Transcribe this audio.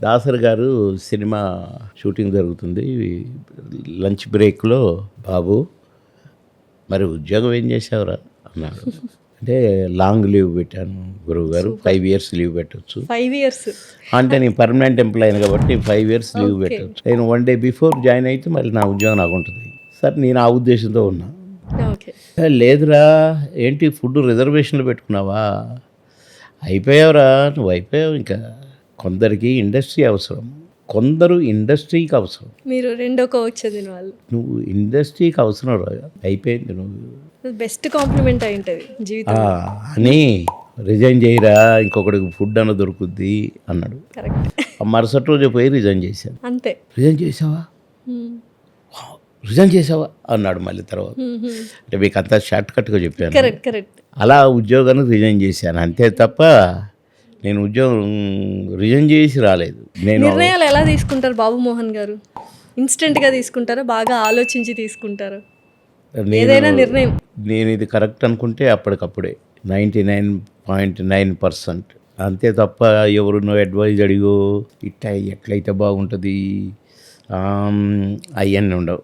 దాసరి గారు cinema shooting జరుగుతుంది. Lunch బ్రేక్లో బాబు మరి ఉద్యోగం ఏం చేసావురా అన్నాడు. అంటే లాంగ్ లీవ్ పెట్టాను గురువు గారు, 5 years లీవ్ పెట్టచ్చు. 5 years అంటే నేను పర్మనెంట్ ఎంప్లాయీ కాబట్టి 5 years లీవ్ పెట్టచ్చు. నేను 1 day బిఫోర్ జాయిన్ అయితే మరి నా ఉద్యోగం నాకు ఉంటుంది. సార్ నేను ఆ ఉద్దేశంతో ఉన్నా. ఓకే. లేదురా ఏంటి ఫుడ్ రిజర్వేషన్లు పెట్టుకున్నావా? అయిపోయావురా, నువ్వు అయిపోయావు. ఇంకా కొందరికి ఇండస్ట్రీ అవసరం, కొందరు ఇండస్ట్రీకి అవసరం. మీరు రెండో కోచ్ చదివిన వాళ్ళు. నువ్వు ఇండస్ట్రీకి అవసరం రా, అయిపోయింది నువ్వు బెస్ట్ కాంప్లిమెంట్ అయి ఉంటుంది జీవితం అని రిజైన్ చేయరా, ఇంకొకటికి ఫుడ్ అన్న దొరుకుద్ది అన్నాడు. కరెక్ట్. మరుసటి రోజు పోయి రిజైన్ చేశాను. అంతే. రిజైన్ చేసావా, రిజైన్ చేసావా అన్నాడు మళ్ళీ తర్వాత. అంటే మీకు అంతా షార్ట్ కట్గా చెప్పాను. Correct correct. అలా ఉద్యోగాన్ని రిజైన్ చేశాను అంతే తప్ప నేను ఉద్యోగం రిజైన్ చేసి రాలేదు. నేను నిర్ణయాలు ఎలా తీసుకుంటారు బాబు మోహన్ గారు? ఇన్స్టెంట్గా తీసుకుంటారా, బాగా ఆలోచించి తీసుకుంటారా ఏదైనా నిర్ణయం? నేను ఇది కరెక్ట్ అనుకుంటే అప్పటికప్పుడే 99.9%. అంతే తప్ప ఎవరున్నో అడ్వైజ్ అడిగో ఇట్లా ఎట్లయితే బాగుంటుంది అవన్నీ ఉండవు.